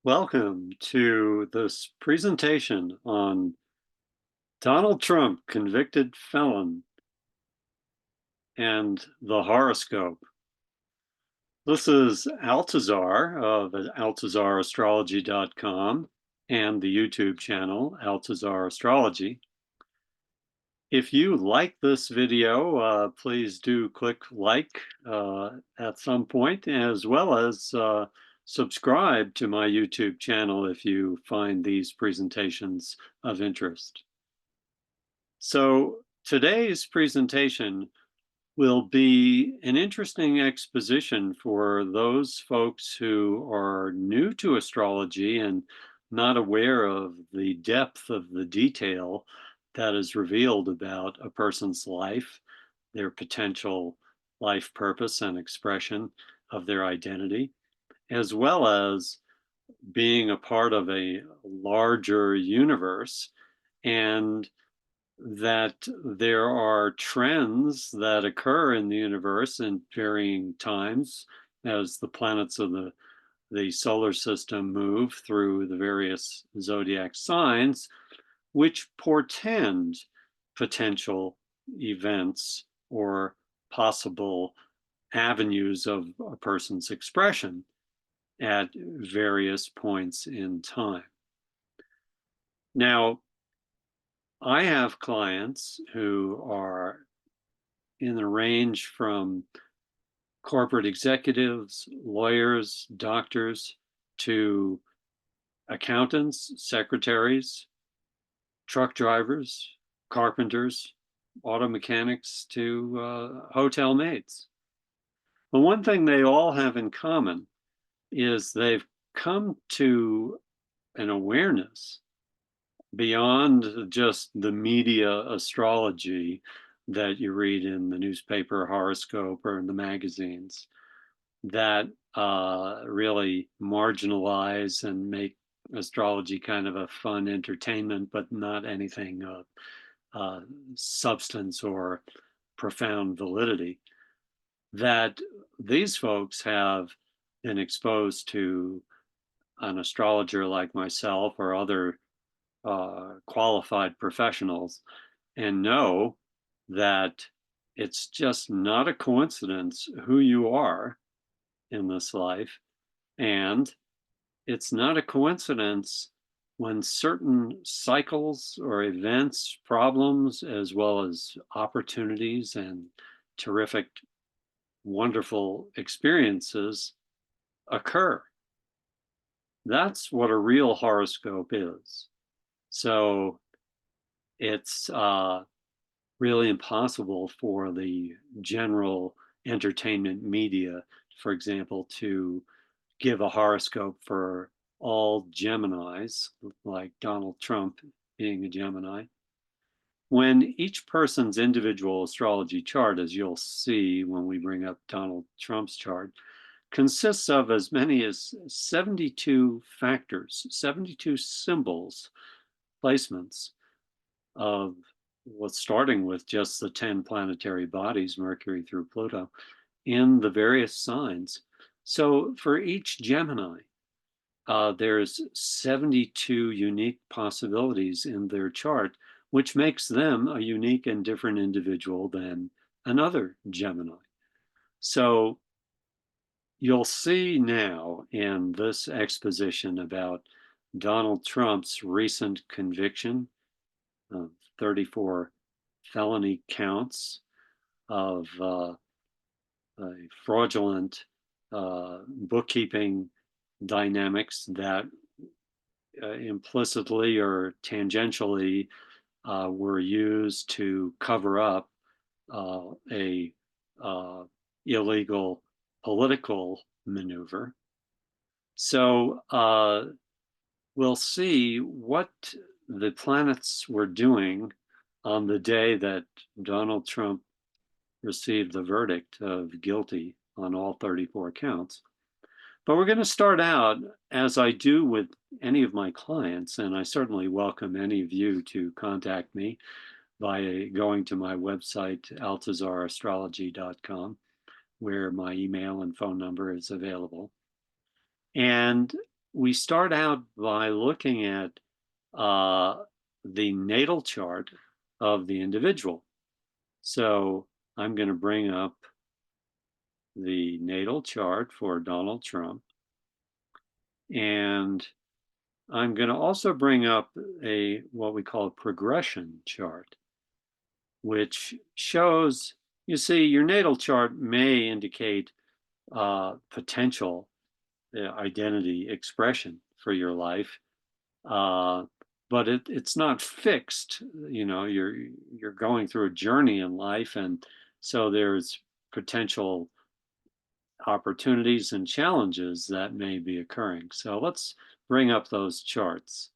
Welcome to this presentation on Donald Trump, convicted felon, and the horoscope. This is Altazar of altazarastrology.com and the YouTube channel, Altazar Astrology. If you like this video, please do click like at some point, as well as subscribe to my YouTube channel if you find these presentations of interest. So today's presentation will be an interesting exposition for those folks who are new to astrology and not aware of the depth of the detail that is revealed about a person's life, their potential life purpose and expression of their identity, as well as being a part of a larger universe, and that there are trends that occur in the universe in varying times as the planets of the solar system move through the various zodiac signs, which portend potential events or possible avenues of a person's expression at various points in time. Now, I have clients who are in the range from corporate executives, lawyers, doctors, to accountants, secretaries, truck drivers, carpenters, auto mechanics, to hotel maids. But one thing they all have in common is they've come to an awareness beyond just the media astrology that you read in the newspaper horoscope or in the magazines that really marginalize and make astrology kind of a fun entertainment, but not anything of substance or profound validity. That these folks have been exposed to an astrologer like myself or other qualified professionals and know that it's just not a coincidence who you are in this life. And it's not a coincidence when certain cycles or events, problems, as well as opportunities and terrific, wonderful experiences occur. That's what a real horoscope is. So it's really impossible for the general entertainment media, for example, to give a horoscope for all Geminis, like Donald Trump being a Gemini, when each person's individual astrology chart, as you'll see when we bring up Donald Trump's chart, consists of as many as 72 factors, 72 symbols, placements of what's starting with just the 10 planetary bodies, Mercury through Pluto, in the various signs. So for each Gemini, there's 72 unique possibilities in their chart, which makes them a unique and different individual than another Gemini. So you'll see now in this exposition about Donald Trump's recent conviction of 34 felony counts of fraudulent bookkeeping dynamics that implicitly or tangentially were used to cover up a illegal political maneuver. So we'll see what the planets were doing on the day that Donald Trump received the verdict of guilty on all 34 counts. But we're going to start out, as I do with any of my clients, and I certainly welcome any of you to contact me by going to my website, altazarastrology.com, where my email and phone number is available. And we start out by looking at uh, the natal chart of the individual. So I'm going to bring up the natal chart for Donald Trump. And I'm going to also bring up a what we call a progression chart, which shows, you see, your natal chart may indicate potential identity expression for your life, uh, but it's not fixed. You know, you're going through a journey in life, and so there's potential opportunities and challenges that may be occurring. So let's bring up those charts.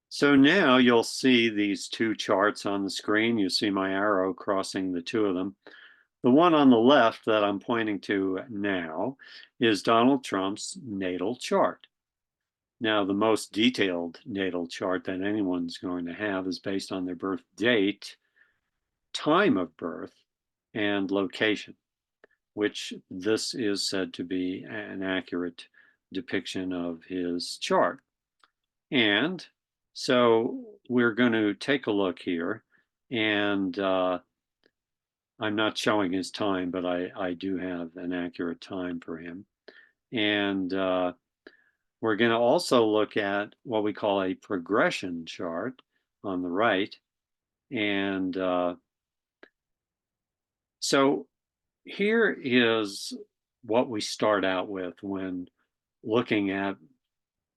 So now you'll see these two charts on the screen. You see my arrow crossing the two of them. The one on the left that I'm pointing to now is Donald Trump's natal chart. Now, the most detailed natal chart that anyone's going to have is based on their birth date, time of birth, and location, which this is said to be an accurate depiction of his chart. And so we're going to take a look here, and I'm not showing his time, but I do have an accurate time for him. And we're going to also look at what we call a progression chart on the right. And so here is what we start out with when looking at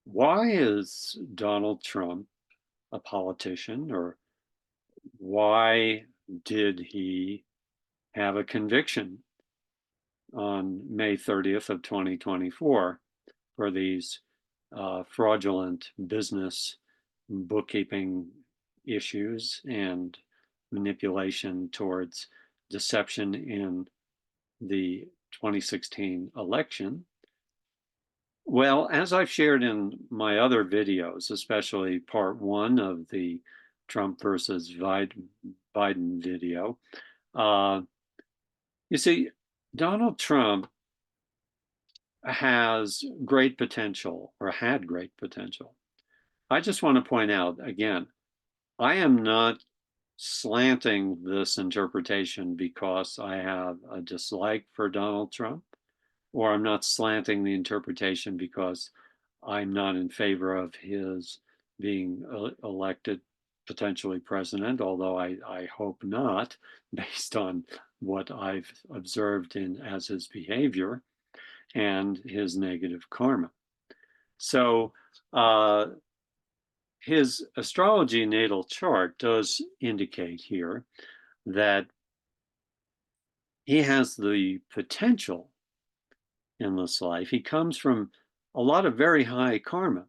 why is Donald Trump a politician, or why did he have a conviction on May 30th of 2024 for these fraudulent business bookkeeping issues and manipulation towards deception in the 2016 election. Well, as I've shared in my other videos, especially part one of the Trump versus Biden video, uh, you see, Donald Trump has great potential, or had great potential. I just want to point out again, I am not slanting this interpretation because I have a dislike for Donald Trump, or I'm not slanting the interpretation because I'm not in favor of his being elected potentially president, although I hope not, based on what I've observed in as his behavior and his negative karma. So his astrology natal chart does indicate here that he has the potential in this life. He comes from a lot of very high karma.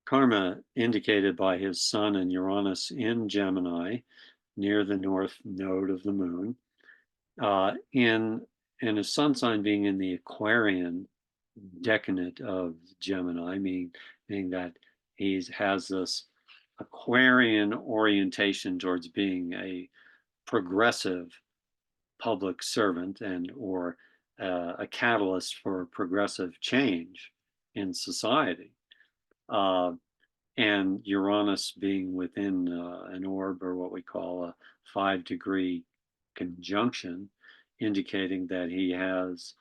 Karma indicated by his sun and Uranus in Gemini near the north node of the moon, in and his sun sign being in the Aquarian decadent of Gemini, meaning that he has this Aquarian orientation towards being a progressive public servant and or a catalyst for progressive change in society. Uh, and Uranus being within an orb, or what we call a 5-degree conjunction, indicating that he has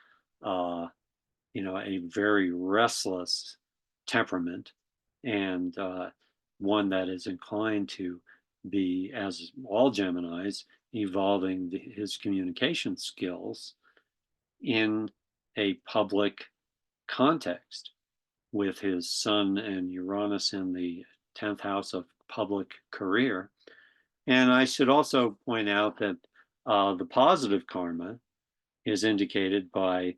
a very restless temperament, and one that is inclined to be, as all Geminis, evolving his communication skills in a public context, with his Sun and Uranus in the 10th house of public career. And I should also point out that the positive karma is indicated by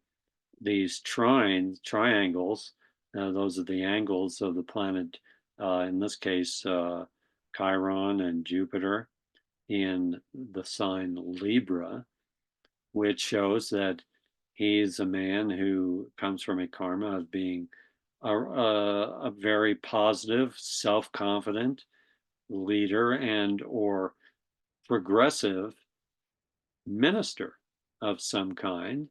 these triangles. Those are the angles of the planet, in this case, Chiron and Jupiter in the sign Libra, which shows that he's a man who comes from a karma of being a very positive, self-confident leader and or progressive minister of some kind.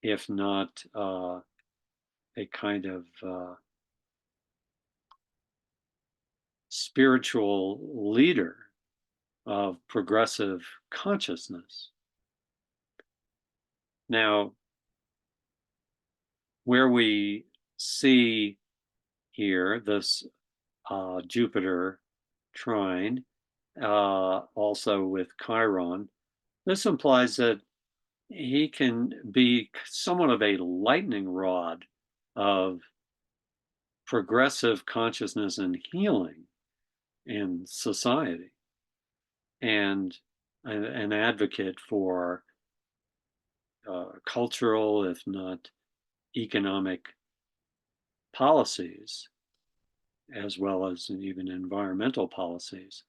if not a kind of spiritual leader of progressive consciousness. Now, where we see here this Jupiter trine, also with Chiron, this implies that he can be somewhat of a lightning rod of progressive consciousness and healing in society, and an advocate for cultural, if not economic, policies, as well as even environmental policies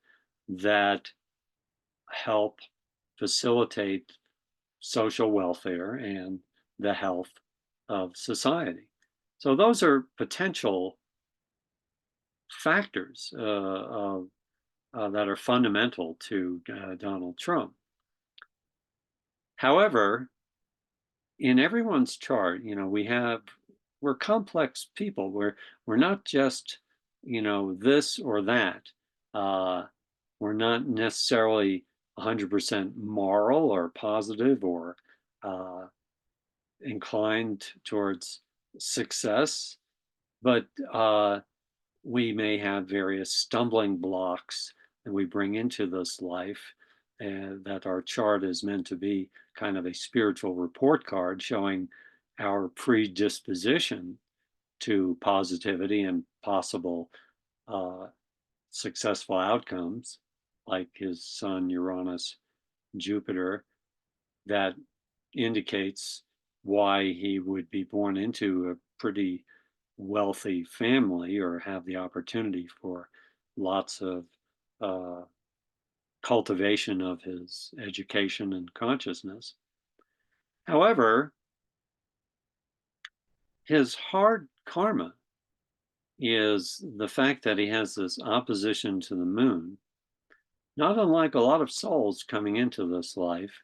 that help facilitate social welfare and the health of society. So those are potential factors that are fundamental to Donald Trump. However, in everyone's chart, we're complex people. We're not just this or that. Uh, we're not necessarily 100% moral or positive or uh, inclined towards success, but we may have various stumbling blocks that we bring into this life, and that our chart is meant to be kind of a spiritual report card showing our predisposition to positivity and possible uh, successful outcomes, like his sun, Uranus, Jupiter, that indicates why he would be born into a pretty wealthy family or have the opportunity for lots of uh, cultivation of his education and consciousness. However, his hard karma is the fact that he has this opposition to the moon, not unlike a lot of souls coming into this life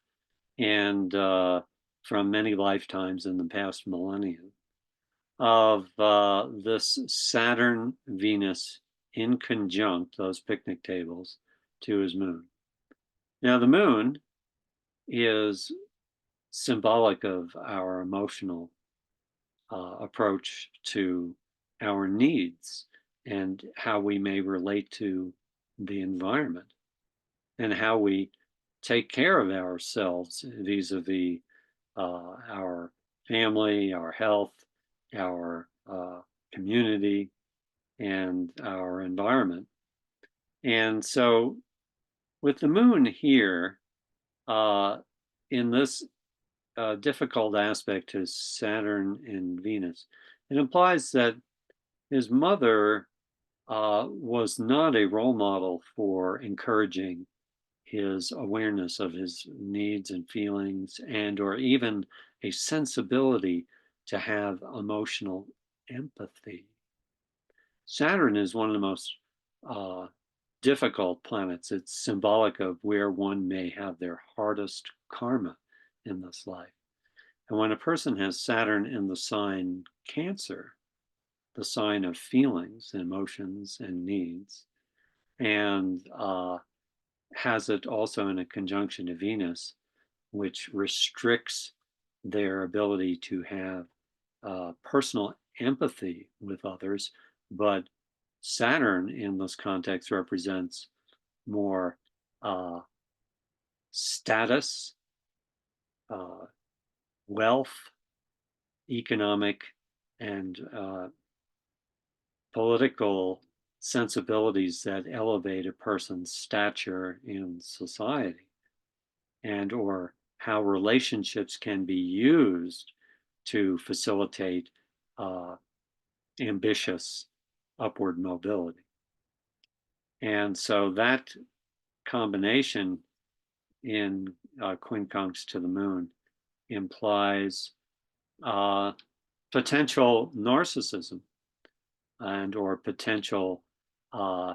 and from many lifetimes in the past millennium, of this Saturn Venus in conjunct, those picnic tables, to his moon. Now, the moon is symbolic of our emotional approach to our needs and how we may relate to the environment and how we take care of ourselves vis-a-vis our family, our health, our community, and our environment. And so, with the moon here, uh, in this difficult aspect to Saturn and Venus, it implies that his mother was not a role model for encouraging his awareness of his needs and feelings, and or even a sensibility to have emotional empathy. Saturn is one of the most uh, difficult planets. It's symbolic of where one may have their hardest karma in this life. And when a person has Saturn in the sign Cancer, the sign of feelings, emotions, and needs, and has it also in a conjunction to Venus, which restricts their ability to have personal empathy with others. But Saturn in this context represents more uh, status, uh, wealth, economic, and political sensibilities that elevate a person's stature in society, and or how relationships can be used to facilitate uh, ambitious upward mobility. And so that combination in quincunx to the moon implies uh, potential narcissism and or potential uh,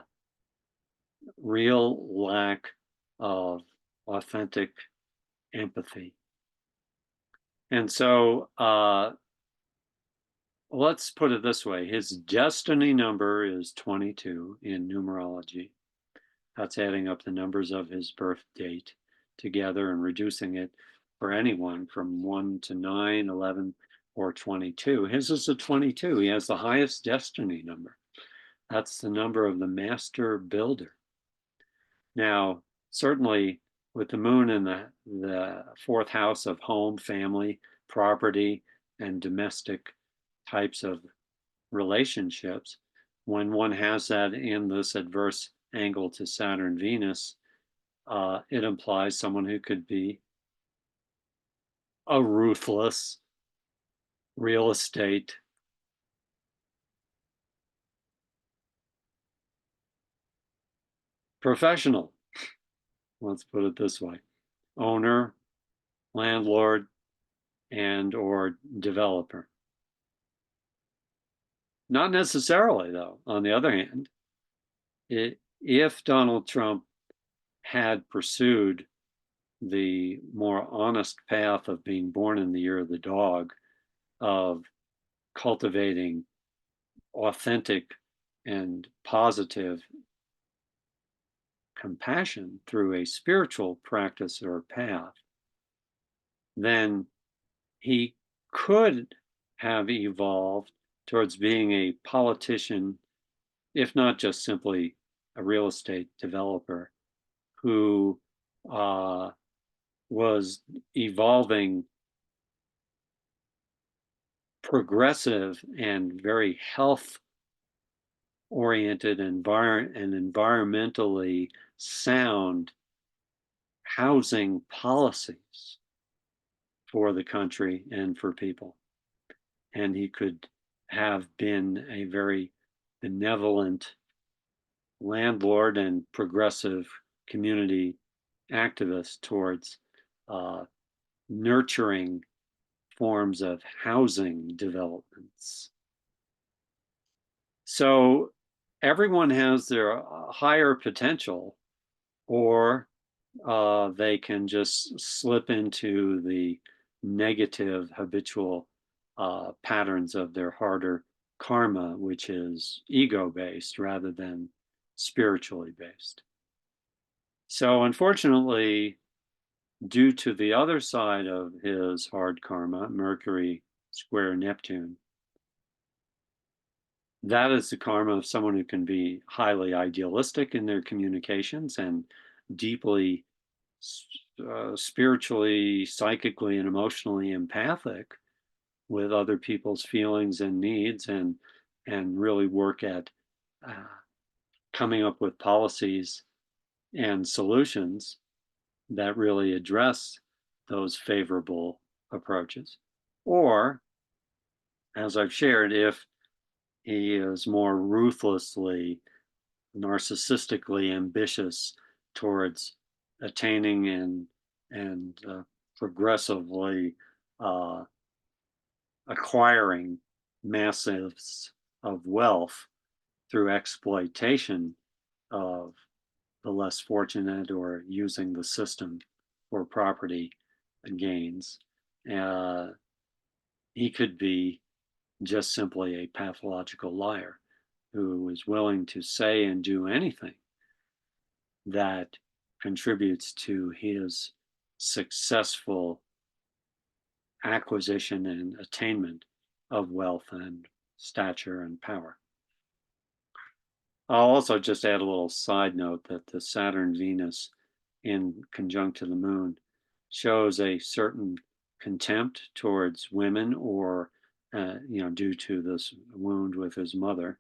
real lack of authentic empathy. And so let's put it this way. His destiny number is 22 in numerology. That's adding up the numbers of his birth date together and reducing it for anyone from 1 to 9, 11, or 22. His is a 22. He has the highest destiny number. That's the number of the master builder. Now, certainly with the moon in the fourth house of home, family, property, and domestic types of relationships, when one has that in this adverse angle to Saturn Venus, it implies someone who could be a ruthless real estate professional. Let's put it this way: owner, landlord, and or developer. Not necessarily, though. On the other hand, if Donald Trump had pursued the more honest path of being born in the year of the dog, of cultivating authentic and positive compassion through a spiritual practice or path, then he could have evolved towards being a politician, if not just simply a real estate developer who was evolving progressive and very health oriented and environmentally sound housing policies for the country and for people. And he could have been a very benevolent landlord and progressive community activist towards nurturing forms of housing developments. So everyone has their higher potential, or they can just slip into the negative habitual patterns of their harder karma, which is ego based rather than spiritually based. So, unfortunately, due to the other side of his hard karma, Mercury square Neptune, that is the karma of someone who can be highly idealistic in their communications and deeply spiritually, psychically, and emotionally empathic with other people's feelings and needs, and really work at coming up with policies and solutions that really address those favorable approaches. Or, as I've shared, if he is more ruthlessly, narcissistically ambitious towards attaining and progressively acquiring massives of wealth through exploitation of the less fortunate or using the system for property gains. Uh, he could be just simply a pathological liar who is willing to say and do anything that contributes to his successful acquisition and attainment of wealth and stature and power. I'll also just add a little side note that the Saturn Venus in conjunct to the moon shows a certain contempt towards women, or due to this wound with his mother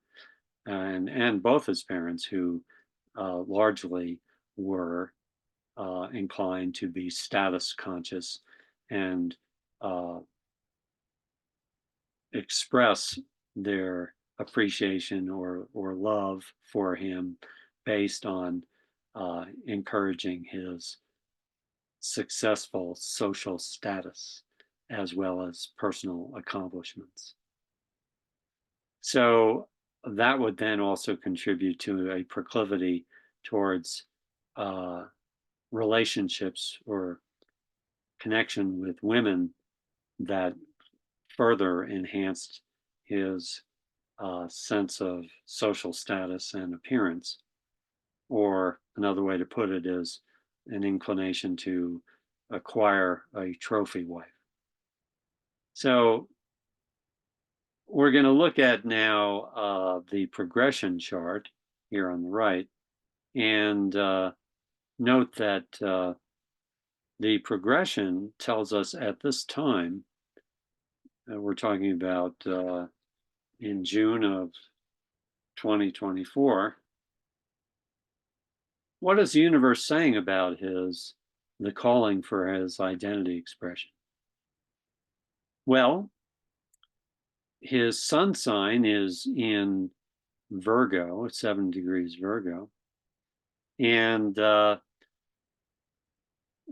and both his parents, who largely were inclined to be status conscious and express their appreciation or love for him based on encouraging his successful social status as well as personal accomplishments. So that would then also contribute to a proclivity towards relationships or connection with women that further enhanced his sense of social status and appearance. Or another way to put it is an inclination to acquire a trophy wife. So we're going to look at now the progression chart here on the right, and note that the progression tells us at this time, we're talking about in June of 2024, what is the universe saying about the calling for his identity expression? Well, his sun sign is in Virgo, 7 degrees Virgo, and that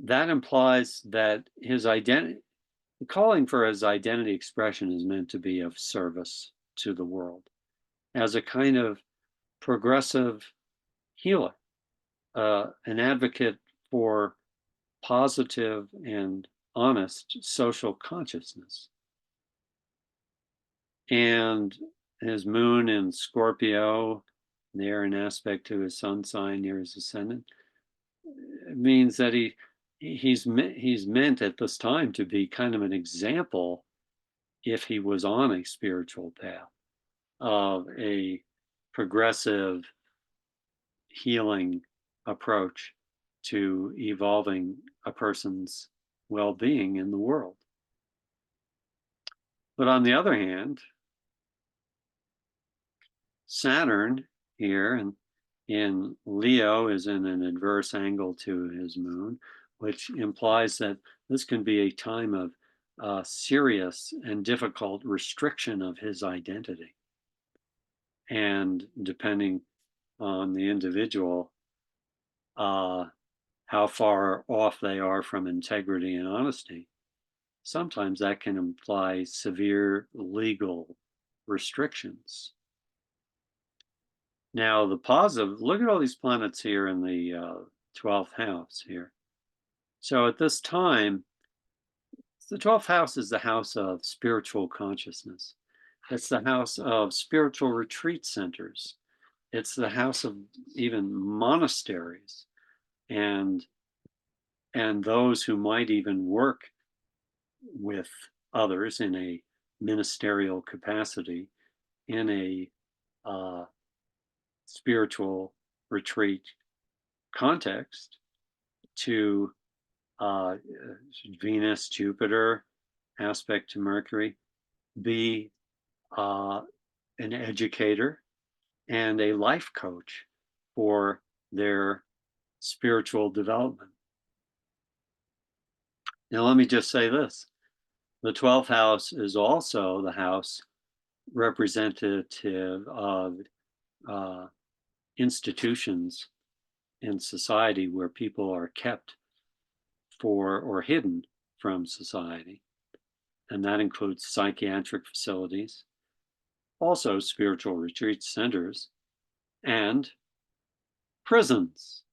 implies that his identity, calling for his identity expression is meant to be of service to the world as a kind of progressive healer, an advocate for positive and honest social consciousness. And his moon in Scorpio, there in aspect to his sun sign near his ascendant, it means that he's meant at this time to be kind of an example, if he was on a spiritual path, of a progressive healing approach to evolving a person's well-being in the world. But on the other hand, Saturn here in Leo is in an adverse angle to his moon, which implies that this can be a time of serious and difficult restriction of his identity. And depending on the individual, how far off they are from integrity and honesty, sometimes that can imply severe legal restrictions. Now, the positive, look at all these planets here in the 12th house here. So at this time, the 12th house is the house of spiritual consciousness. It's the house of spiritual retreat centers. It's the house of even monasteries and those who might even work with others in a ministerial capacity in a spiritual retreat context to Venus, Jupiter, aspect to Mercury, be an educator and a life coach for their spiritual development. Now, let me just say this. The 12th house is also the house representative of institutions in society where people are kept for or hidden from society. And that includes psychiatric facilities, also spiritual retreat centers, and prisons.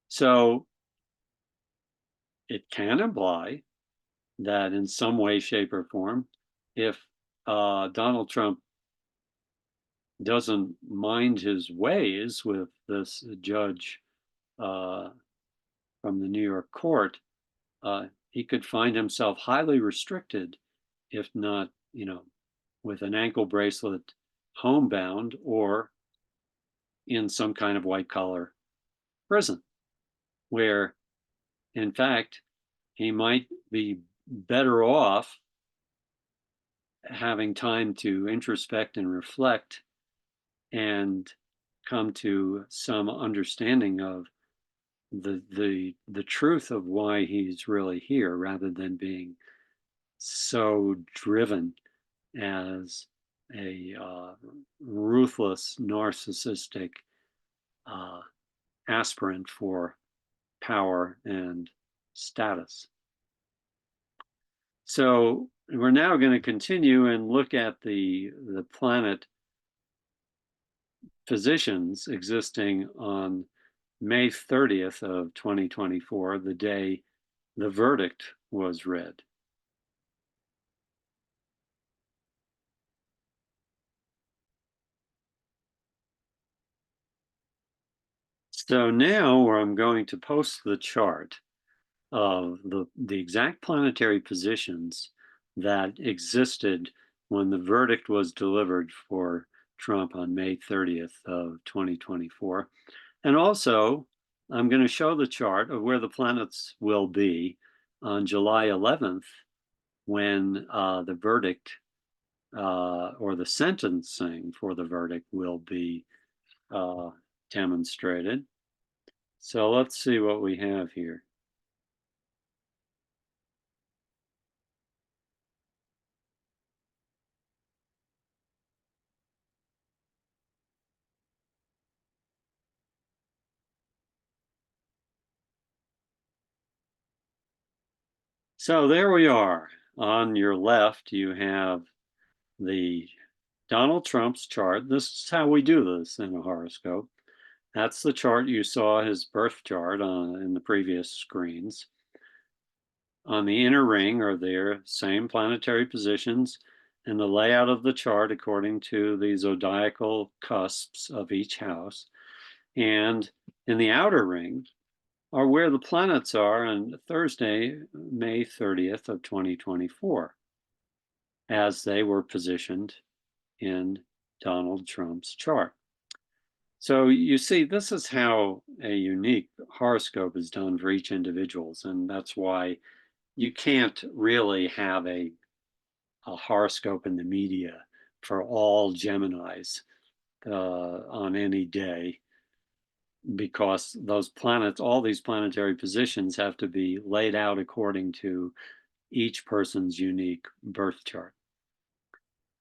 So it can imply that in some way, shape, or form, if Donald Trump doesn't mind his ways with this judge from the New York court, he could find himself highly restricted, if not, with an ankle bracelet, homebound, or in some kind of white collar prison, where in fact he might be better off having time to introspect and reflect and come to some understanding of the truth of why he's really here, rather than being so driven as a ruthless, narcissistic aspirant for power and status. So we're now going to continue and look at the planet positions existing on May 30th of 2024, the day the verdict was read. So now where I'm going to post the chart of the exact planetary positions that existed when the verdict was delivered for Trump on May 30th of 2024. And also, I'm going to show the chart of where the planets will be on July 11th when the verdict or the sentencing for the verdict will be uh, demonstrated. So let's see what we have here. So there we are. On your left, you have the Donald Trump's chart. This is how we do this in a horoscope. That's the chart you saw, his birth chart in the previous screens. On the inner ring are their same planetary positions and the layout of the chart according to the zodiacal cusps of each house. And in the outer ring are where the planets are on Thursday, May 30th of 2024, as they were positioned in Donald Trump's chart. So you see, this is how a unique horoscope is done for each individual, and that's why you can't really have a horoscope in the media for all Geminis on any day, because those planets, all these planetary positions have to be laid out according to each person's unique birth chart.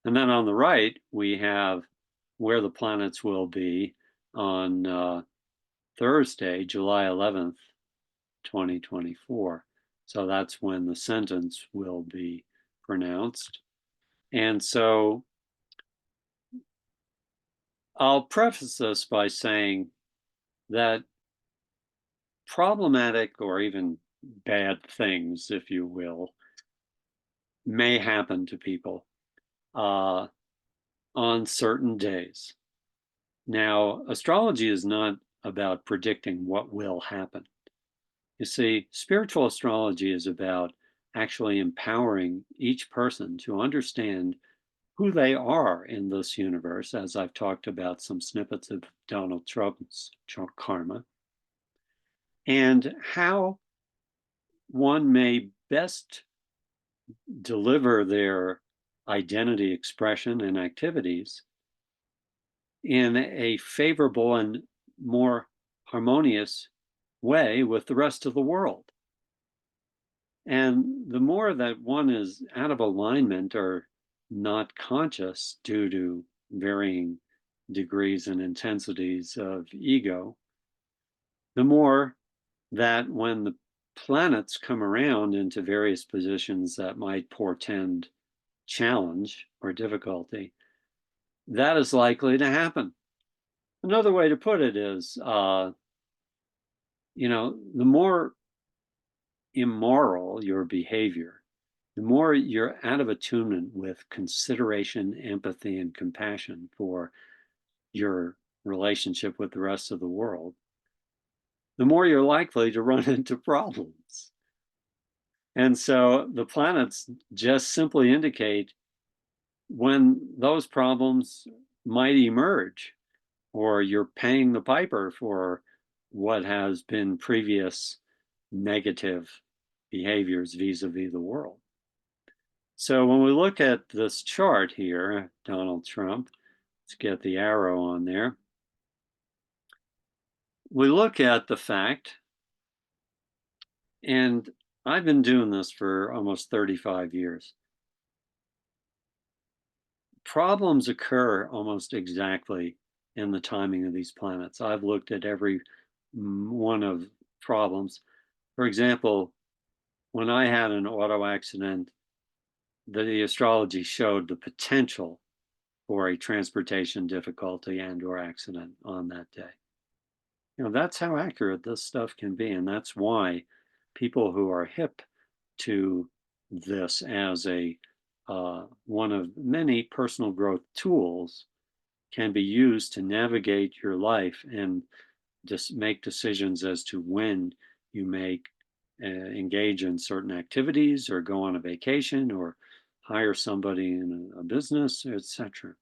And then on the right, we have where the planets will be on Thursday, July 11th, 2024. So that's when the sentence will be pronounced. And so I'll preface this by saying that problematic or even bad things, if you will, may happen to people uh, on certain days. Now, astrology is not about predicting what will happen. You see, spiritual astrology is about actually empowering each person to understand who they are in this universe, as I've talked about some snippets of Donald Trump's karma, and how one may best deliver their identity expression and activities in a favorable and more harmonious way with the rest of the world. And the more that one is out of alignment or not conscious due to varying degrees and intensities of ego, the more that when the planets come around into various positions that might portend challenge or difficulty, that is likely to happen. Another way to put it is, the more immoral your behavior, the more you're out of attunement with consideration, empathy, and compassion for your relationship with the rest of the world, the more you're likely to run into problems. And so the planets just simply indicate when those problems might emerge, or you're paying the piper for what has been previous negative behaviors vis-a-vis the world. So when we look at this chart here, Donald Trump, let's get the arrow on there. We look at the fact, and I've been doing this for almost 35 years. Problems occur almost exactly in the timing of these planets. I've looked at every one of problems. For example, when I had an auto accident, the astrology showed the potential for a transportation difficulty and or accident on that day. That's how accurate this stuff can be, and that's why people who are hip to this as a one of many personal growth tools can be used to navigate your life and just make decisions as to when you make engage in certain activities or go on a vacation or hire somebody in a business, etc.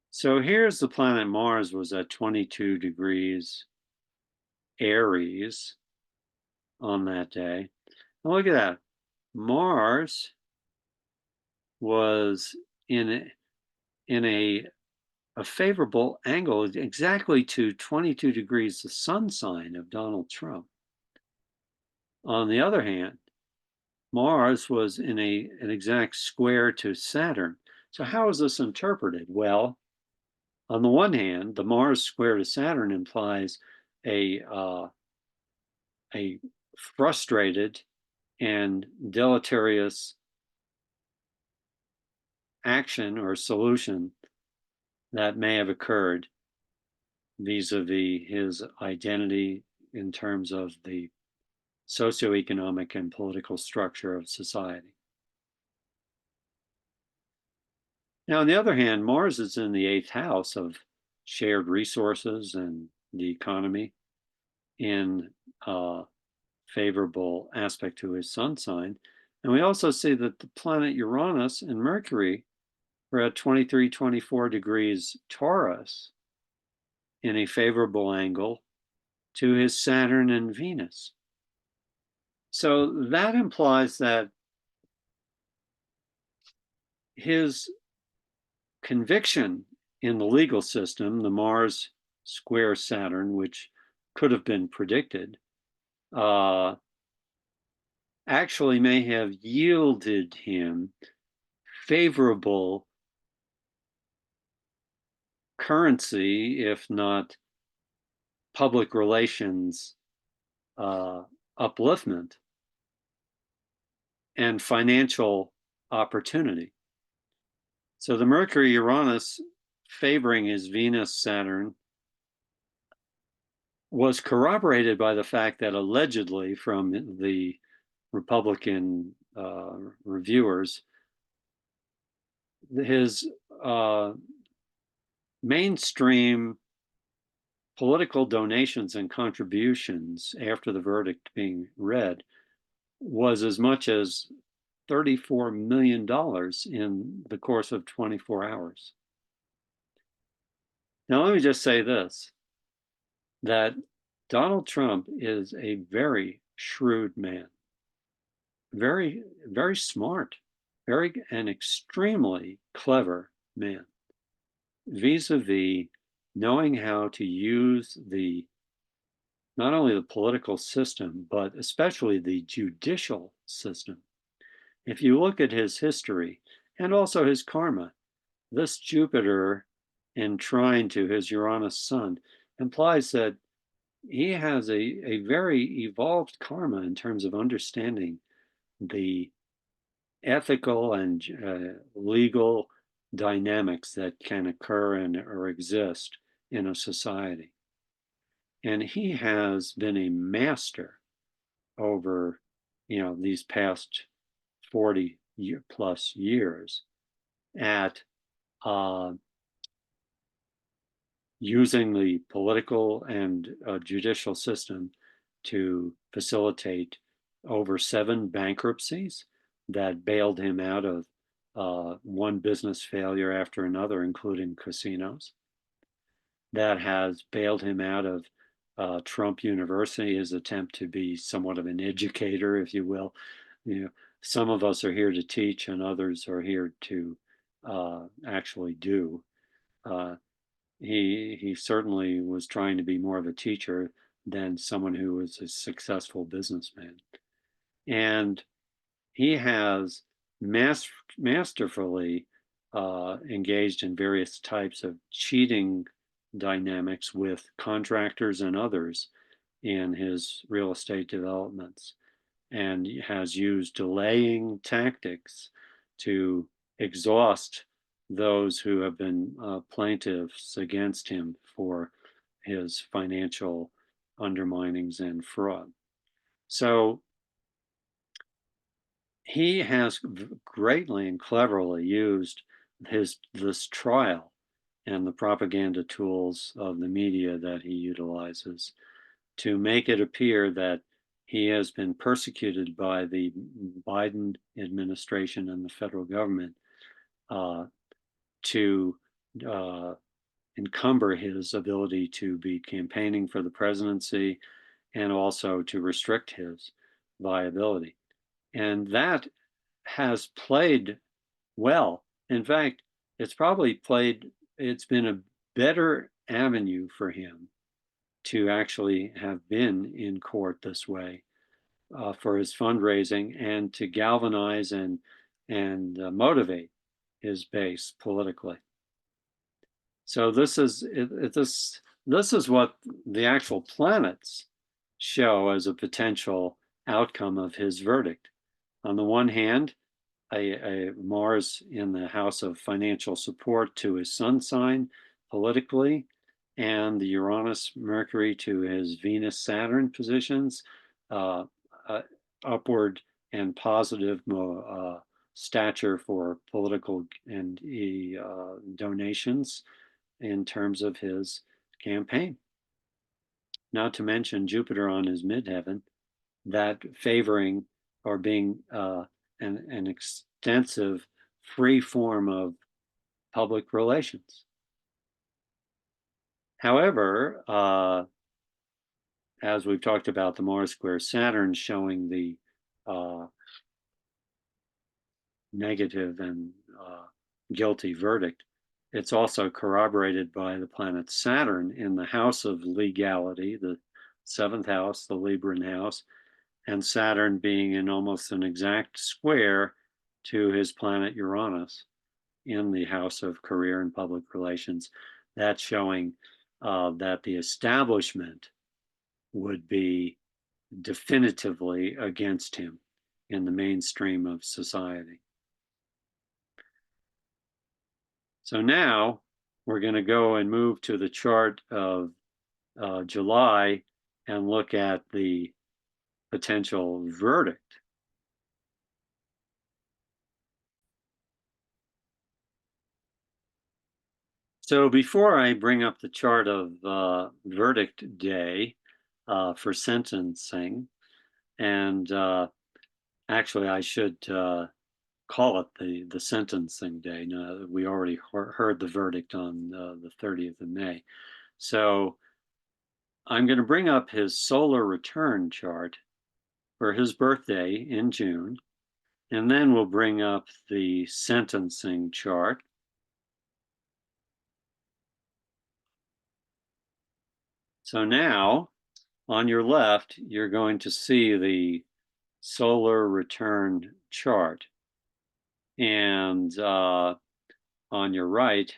So here's the planet Mars was at 22 degrees Aries on that day. And look at that. Mars was in a favorable angle exactly to 22 degrees, the sun sign of Donald Trump. On the other hand, Mars was in an exact square to Saturn. So how is this interpreted? Well, on the one hand, the Mars square to Saturn implies a a frustrated and deleterious action or solution that may have occurred vis-a-vis his identity in terms of the socioeconomic and political structure of society. Now, on the other hand, Mars is in the eighth house of shared resources and the economy in a favorable aspect to his sun sign. And we also see that the planet Uranus and Mercury are at 23, 24 degrees Taurus in a favorable angle to his Saturn and Venus. So that implies that his conviction in the legal system, the Mars square Saturn, which could have been predicted, actually may have yielded him favorable currency, if not public relations upliftment and financial opportunity. So the Mercury Uranus favoring his Venus Saturn was corroborated by the fact that allegedly from the Republican reviewers, his mainstream political donations and contributions after the verdict being read was as much as $34 million in the course of 24 hours. Now, let me just say this, that Donald Trump is a very shrewd man, very, very smart, very and extremely clever man, vis-a-vis knowing how to use not only the political system, but especially the judicial system. If you look at his history and also his karma, this Jupiter in trine to his Uranus sun implies that he has a very evolved karma in terms of understanding the ethical and legal dynamics that can occur and or exist in a society. And he has been a master over, these past 40 plus years at using the political and judicial system to facilitate over 7 bankruptcies that bailed him out of one business failure after another, including casinos. That has bailed him out of Trump University, his attempt to be somewhat of an educator, if you will. Some of us are here to teach and others are here to actually do. He certainly was trying to be more of a teacher than someone who was a successful businessman. And he has masterfully engaged in various types of cheating dynamics with contractors and others in his real estate developments, and has used delaying tactics to exhaust those who have been plaintiffs against him for his financial underminings and fraud. So he has greatly and cleverly used this trial and the propaganda tools of the media that he utilizes to make it appear that he has been persecuted by the Biden administration and the federal government uh, to uh, encumber his ability to be campaigning for the presidency and also to restrict his viability. And that has played well. In fact, it's been a better avenue for him to actually have been in court this way for his fundraising and to galvanize and motivate his base politically. So this is what the actual planets show as a potential outcome of his verdict. On the one hand, a Mars in the house of financial support to his sun sign politically, and the Uranus Mercury to his Venus Saturn positions, uh, uh, upward and positive stature for political and donations in terms of his campaign. Not to mention Jupiter on his midheaven, that favoring or being an extensive free form of public relations. However, as we've talked about, the Mars square Saturn showing the uh, negative and guilty verdict, it's also corroborated by the planet Saturn in the house of legality, the seventh house, the Libran house, and Saturn being in almost an exact square to his planet Uranus in the house of career and public relations. That's showing that the establishment would be definitively against him in the mainstream of society. So now we're going to go and move to the chart of July and look at the potential verdict. So before I bring up the chart of verdict day for sentencing, and actually I should call it the sentencing day. Now, we already heard the verdict on the 30th of May. So I'm going to bring up his solar return chart for his birthday in June, and then we'll bring up the sentencing chart. So now on your left, you're going to see the solar return chart. And on your right,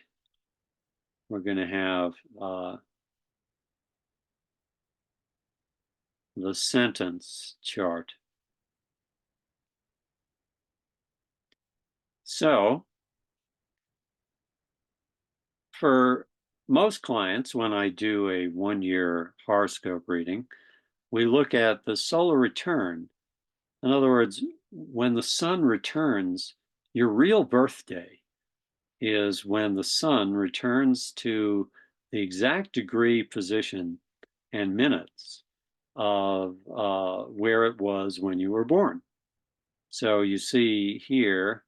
we're going to have the sentence chart. So for most clients, when I do a 1-year horoscope reading, we look at the solar return. In other words, when the sun returns, your real birthday is when the sun returns to the exact degree, position, and minutes of where it was when you were born. So you see here,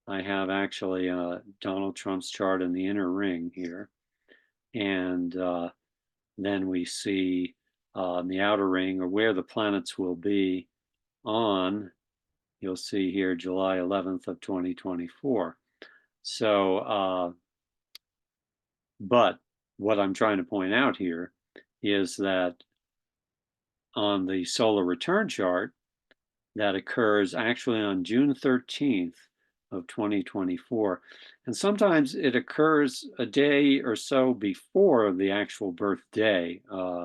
I have actually Donald Trump's chart in the inner ring here. And then we see the outer ring, or where the planets will be on, you'll see here, July 11th of 2024. So, but what I'm trying to point out here is that on the solar return chart, that occurs actually on June 13th of 2024. And sometimes it occurs a day or so before the actual birthday,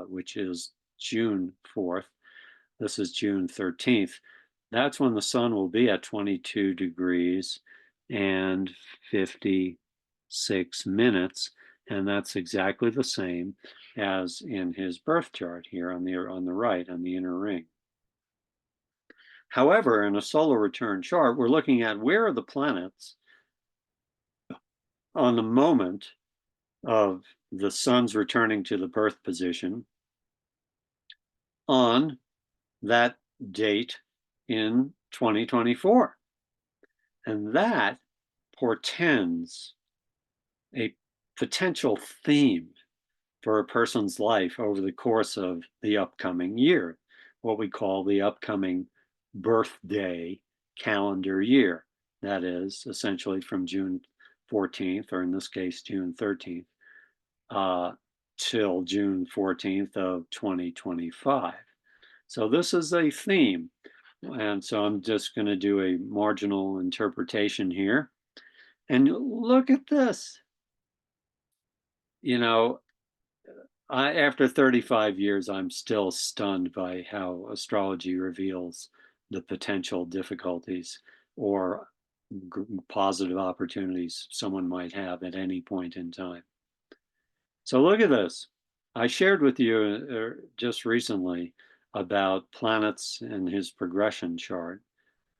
which is June 4th. This is June 13th. That's when the sun will be at 22 degrees and 56 minutes. And that's exactly the same as in his birth chart here on the right, on the inner ring. However, in a solar return chart, we're looking at where are the planets on the moment of the sun's returning to the birth position on that date in 2024. And that portends a potential theme for a person's life over the course of the upcoming year, what we call the upcoming birthday calendar year. That is essentially from June 14th, or in this case, June 13th, till June 14th of 2025. So this is a theme. And so I'm just going to do a marginal interpretation here. And look at this. You know, after 35 years, I'm still stunned by how astrology reveals the potential difficulties or positive opportunities someone might have at any point in time. So look at this. I shared with you just recently about planets and his progression chart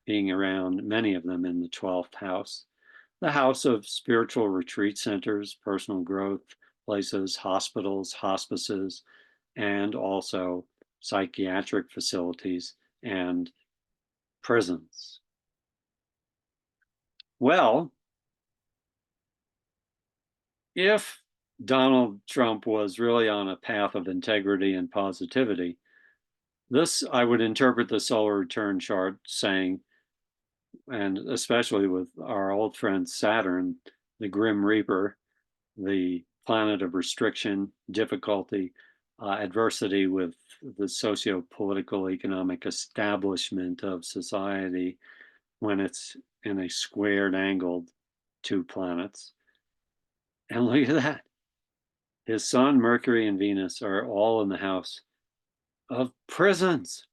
being around, many of them in the 12th house, the house of spiritual retreat centers, personal growth places, hospitals, hospices, and also psychiatric facilities and prisons. Well, if Donald Trump was really on a path of integrity and positivity, this, I would interpret the solar return chart saying, and especially with our old friend Saturn, the Grim Reaper, the planet of restriction, difficulty, adversity with the socio-political economic establishment of society when it's in a squared angled two planets. And look at that. His sun, Mercury, and Venus are all in the house of prisons.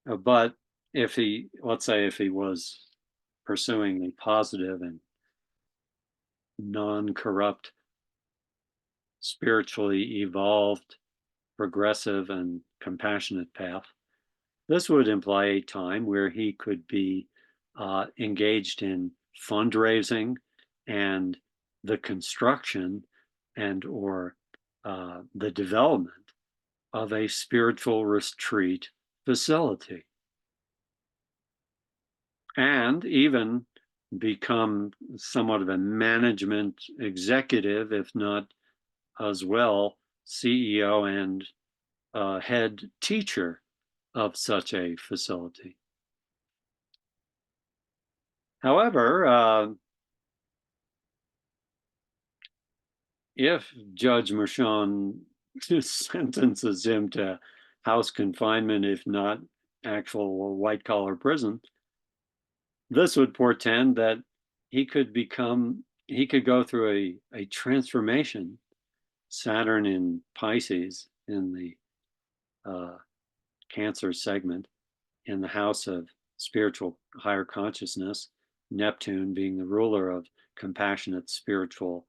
But if he, let's say, if he was pursuing a positive and non-corrupt, spiritually evolved, progressive, and compassionate path, this would imply a time where he could be engaged in fundraising and the construction and or the development of a spiritual retreat facility, and even become somewhat of a management executive, if not as well CEO and head teacher of such a facility. However, if Judge Mershon sentences him to house confinement, if not actual white collar prison, this would portend that he could go through a transformation. Saturn in Pisces in the Cancer segment, in the house of spiritual higher consciousness, Neptune being the ruler of compassionate spiritual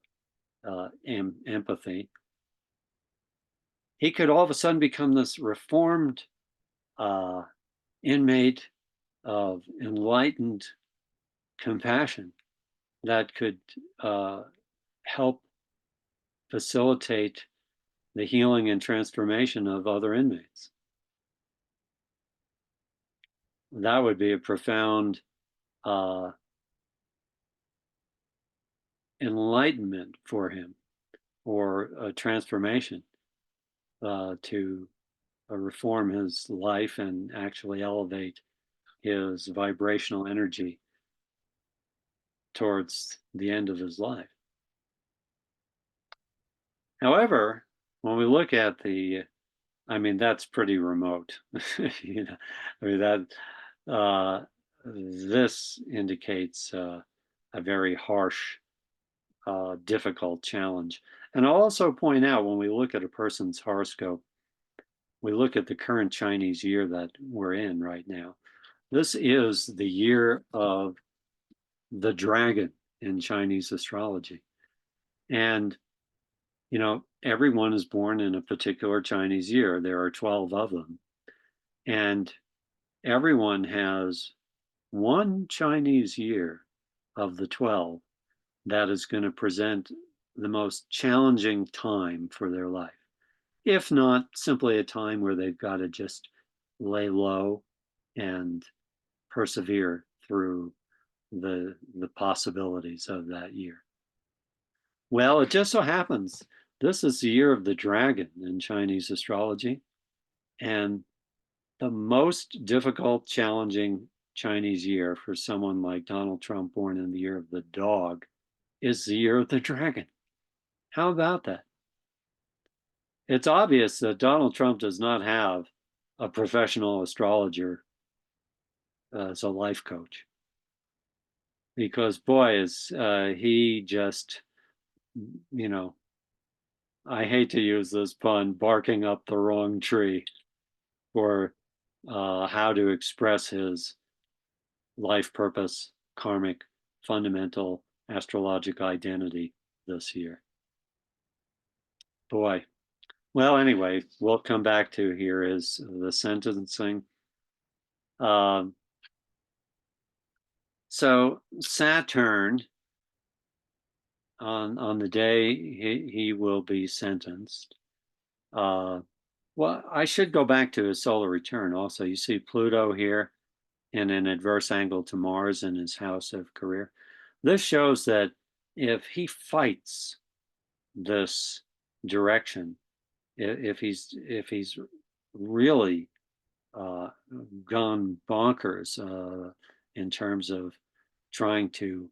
empathy. He could all of a sudden become this reformed inmate of enlightened compassion that could help facilitate the healing and transformation of other inmates. That would be a profound enlightenment for him, or a transformation to reform his life and actually elevate his vibrational energy towards the end of his life. However, when we look at that's pretty remote. This indicates a very harsh, difficult challenge. And I'll also point out, when we look at a person's horoscope, we look at the current Chinese year that we're in right now. This is the year of the dragon in Chinese astrology. And, everyone is born in a particular Chinese year. There are 12 of them. And everyone has one Chinese year of the 12 that is going to present the most challenging time for their life, if not simply a time where they've got to just lay low and persevere through the possibilities of that year. Well, it just so happens this is the year of the dragon in Chinese astrology, and the most difficult, challenging Chinese year for someone like Donald Trump, born in the year of the dog, is the year of the dragon. How about that? It's obvious that Donald Trump does not have a professional astrologer as a life coach, because boy, is he just, you know, I hate to use this pun, barking up the wrong tree for how to express his life purpose, karmic, fundamental astrologic identity this year. Boy. Well, anyway, we'll come back to here is the sentencing. Um, so Saturn, on the day he will be sentenced. Well, I should go back to his solar return also. You see Pluto here in an adverse angle to Mars in his house of career. This shows that if he fights this direction, if he's really gone bonkers in terms of trying to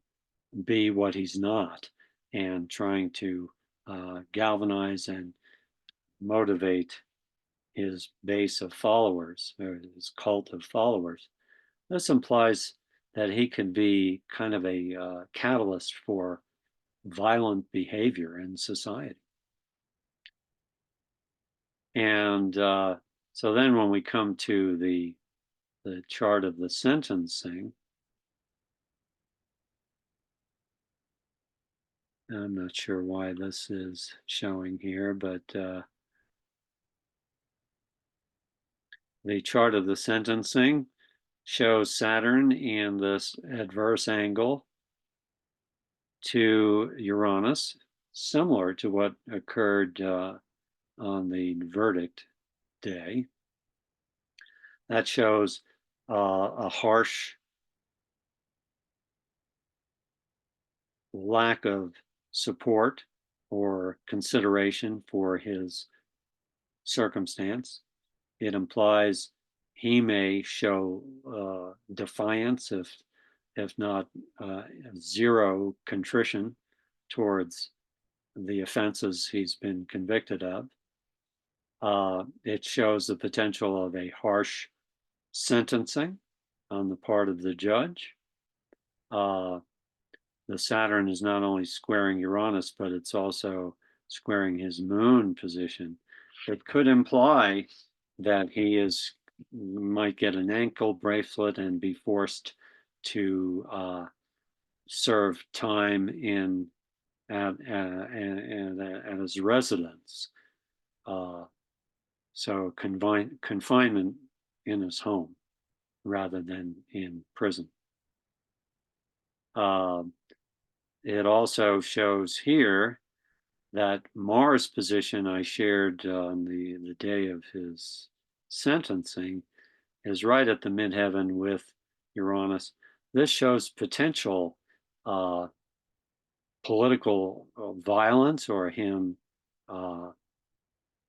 be what he's not and trying to galvanize and motivate his base of followers or his cult of followers. This implies that he can be kind of a catalyst for violent behavior in society. And so then when we come to the chart of the sentencing, I'm not sure why this is showing here, but the chart of the sentencing shows Saturn in this adverse angle to Uranus, similar to what occurred on the verdict day. That shows a harsh lack of support or consideration for his circumstance. It implies he may show defiance, if not zero contrition towards the offenses he's been convicted of. It shows the potential of a harsh sentencing on the part of the judge. The Saturn is not only squaring Uranus, but it's also squaring his moon position. It could imply that he might get an ankle bracelet and be forced to serve time at his residence. So confinement in his home rather than in prison. It also shows here that Mars position I shared on the day of his sentencing is right at the midheaven with Uranus. This shows potential political violence or him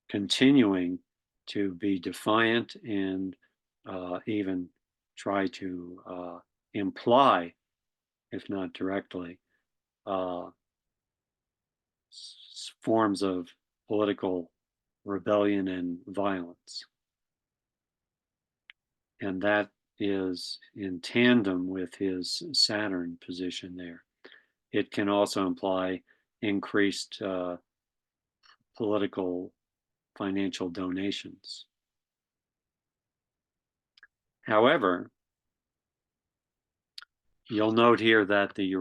continuing to be defiant and even try to imply, if not directly, forms of political rebellion and violence. And that is in tandem with his Saturn position there. It can also imply increased political financial donations. However, you'll note here that the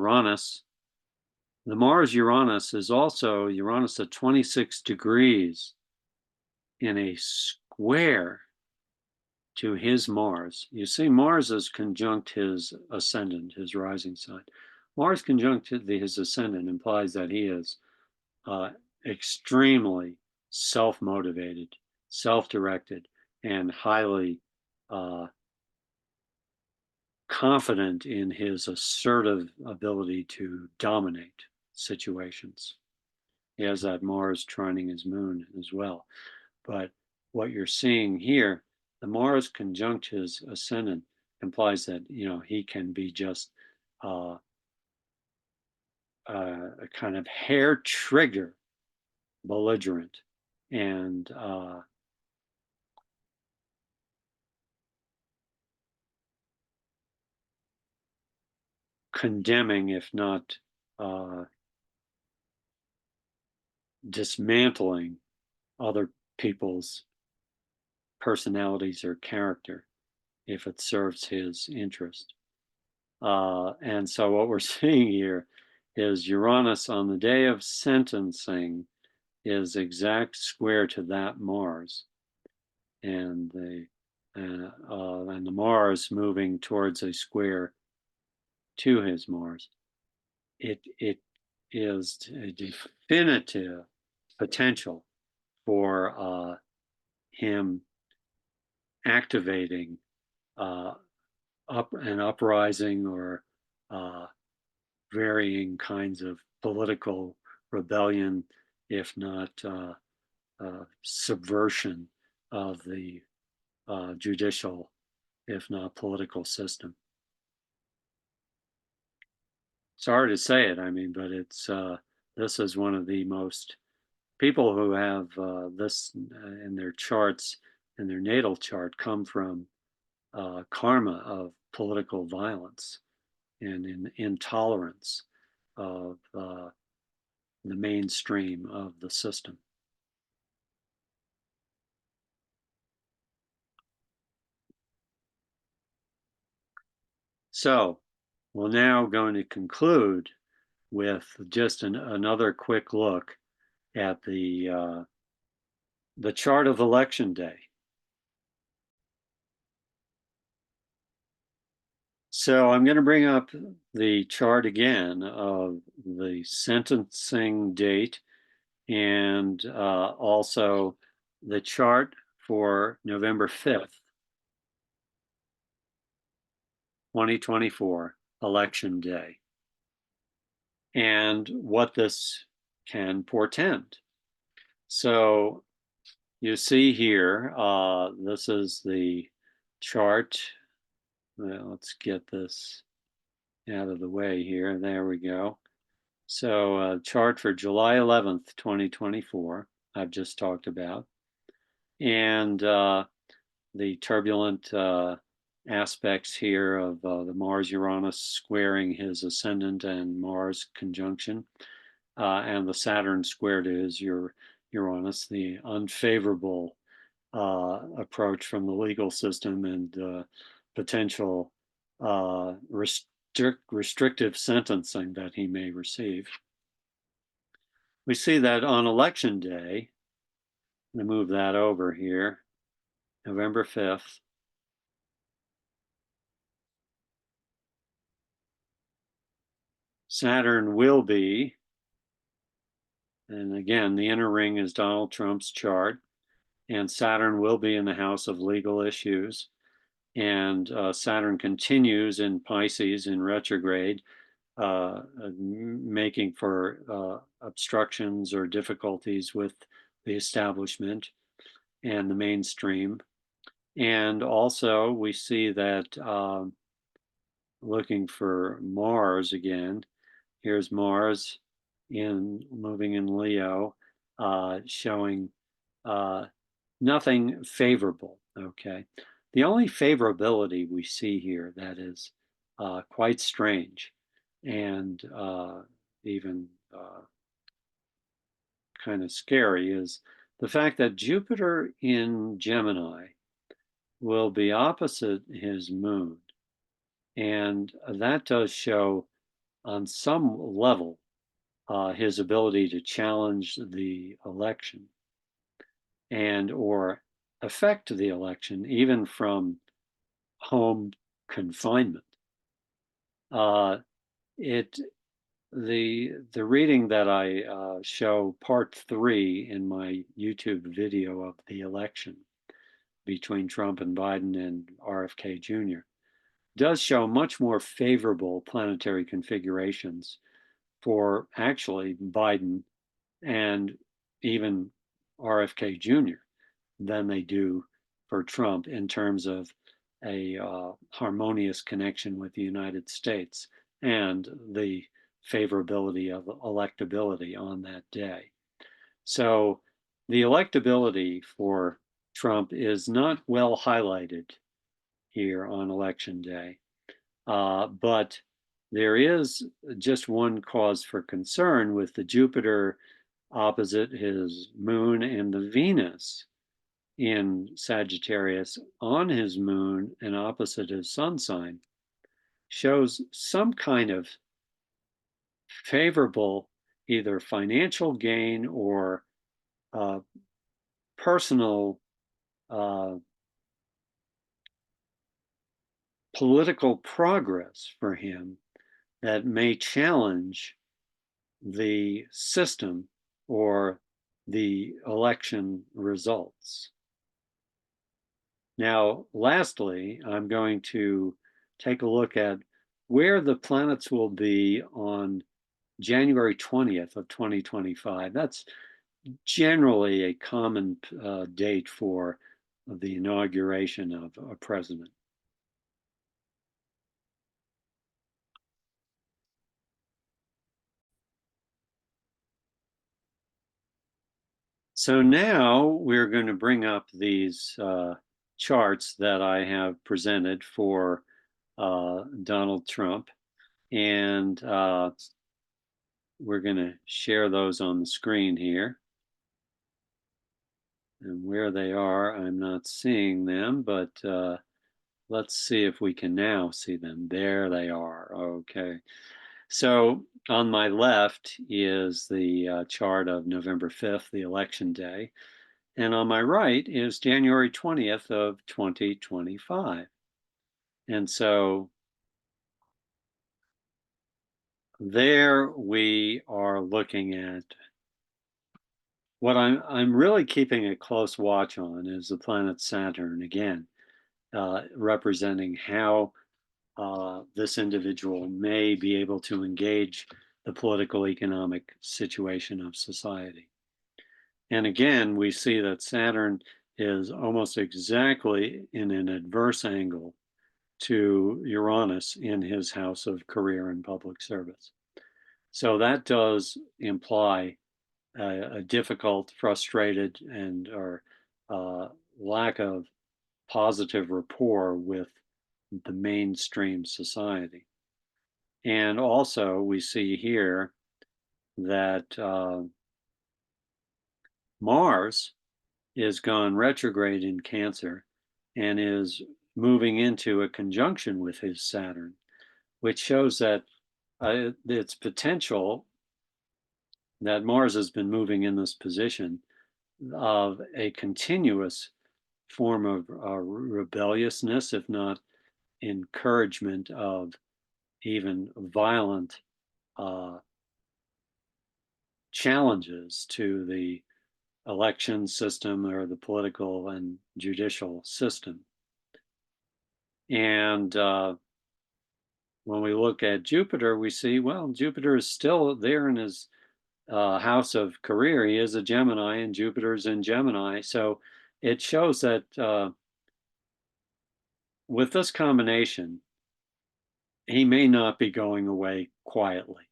Mars-Uranus is also Uranus at 26 degrees in a square to his Mars. You see, Mars is conjunct his ascendant, his rising sign. Mars conjunct his ascendant implies that he is extremely self-motivated, self-directed, and highly confident in his assertive ability to dominate situations. He has that Mars trining his moon as well. But what you're seeing here, the Mars conjunct his ascendant implies that, he can be just a kind of hair trigger belligerent and condemning, if not dismantling other people's personalities or character if it serves his interest. And so what we're seeing here is Uranus on the day of sentencing is exact square to that Mars, and the Mars moving towards a square to his Mars. It is a definitive potential for him activating an uprising or varying kinds of political rebellion, if not subversion of the judicial, if not political system. It's hard to say it, but it's this is one of the most people who have this in their charts, in their natal chart, come from karma of political violence and in intolerance of the mainstream of the system. So we're now going to conclude with just another quick look at the chart of election day. So I'm going to bring up the chart again of the sentencing date and also the chart for November 5th, 2024, election day, and what this can portend. So you see here, this is the chart. Well, let's get this out of the way here. There we go. So chart for July 11th, 2024, I've just talked about. And the turbulent aspects here of the Mars-Uranus squaring his ascendant and Mars conjunction, and the Saturn square to his Uranus, the unfavorable approach from the legal system and potential restrictive sentencing that he may receive. We see that on election day, I'm going to move that over here, November 5th, Saturn will be, and again, the inner ring is Donald Trump's chart, and Saturn will be in the house of legal issues. And Saturn continues in Pisces in retrograde, making for obstructions or difficulties with the establishment and the mainstream. And also we see that looking for Mars again, here's Mars moving in Leo, showing nothing favorable, okay? The only favorability we see here that is quite strange and even kind of scary is the fact that Jupiter in Gemini will be opposite his moon. And that does show on some level his ability to challenge the election and or affect the election, even from home confinement. Uh, it the reading that I show part 3 in my YouTube video of the election between Trump and Biden and RFK Jr. does show much more favorable planetary configurations for actually Biden and even RFK Jr. than they do for Trump in terms of a harmonious connection with the United States and the favorability of electability on that day. So the electability for Trump is not well highlighted here on election day, but there is just one cause for concern with the Jupiter opposite his moon and the Venus in Sagittarius on his moon and opposite his sun sign shows some kind of favorable either financial gain or uh, personal uh, political progress for him that may challenge the system or the election results. Now, lastly, I'm going to take a look at where the planets will be on January 20th of 2025. That's generally a common date for the inauguration of a president. So now we're going to bring up these charts that I have presented for Donald Trump, and we're going to share those on the screen here. And where they are, I'm not seeing them, but let's see if we can now see them. There they are. Okay. So on my left is the chart of November 5th, the election day. And on my right is January 20th of 2025. And so there we are looking at what I'm really keeping a close watch on is the planet Saturn again, representing how this individual may be able to engage the political economic situation of society. And again, we see that Saturn is almost exactly in an adverse angle to Uranus in his house of career and public service. So that does imply a difficult, frustrated, and or lack of positive rapport with the mainstream society. And also, we see here that Mars is gone retrograde in Cancer and is moving into a conjunction with his Saturn, which shows that it's potential that Mars has been moving in this position of a continuous form of rebelliousness, if not encouragement of even violent uh, challenges to the election system or the political and judicial system. And when we look at Jupiter, we see, well, Jupiter is still there in his house of career. He is a Gemini, and Jupiter's in Gemini. So it shows that with this combination, he may not be going away quietly.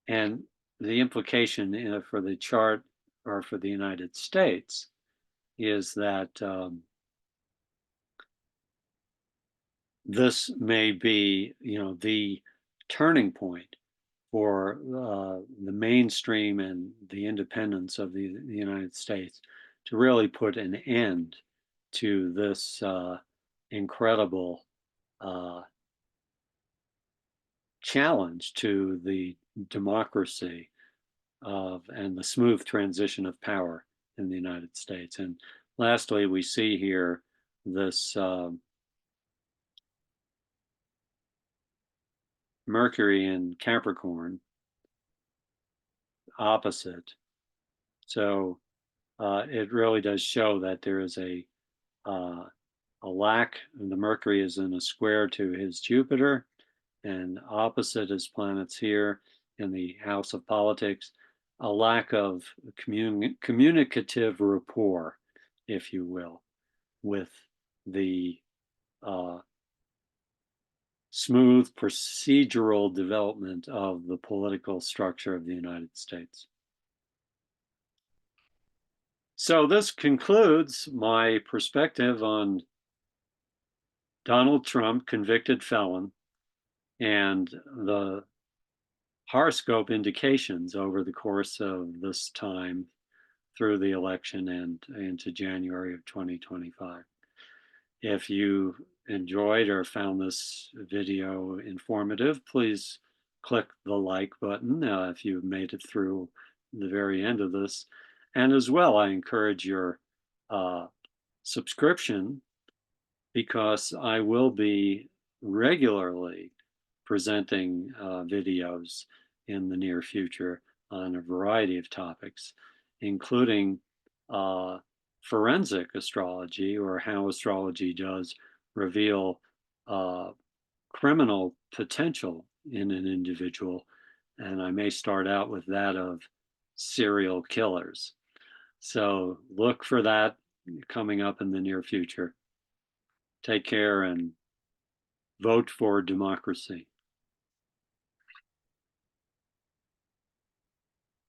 And the implication for the chart or for the United States is that this may be, the turning point for the mainstream and the independence of the United States to really put an end to this incredible uh, challenge to the democracy of and the smooth transition of power in the United States. And lastly, we see here this Mercury in Capricorn opposite. So it really does show that there is uh, a lack. The Mercury is in a square to his Jupiter, and opposite his planets here in the house of politics, a lack of communicative rapport, if you will, with the uh, smooth procedural development of the political structure of the United States. So this concludes my perspective on Donald Trump, convicted felon, and the horoscope indications over the course of this time through the election and into January of 2025. If you enjoyed or found this video informative, please click the like button if you've made it through the very end of this. And as well, I encourage your subscription, because I will be regularly presenting videos in the near future on a variety of topics, including uh, forensic astrology, or how astrology does reveal uh, criminal potential in an individual. And I may start out with that of serial killers. So look for that coming up in the near future. Take care and vote for democracy.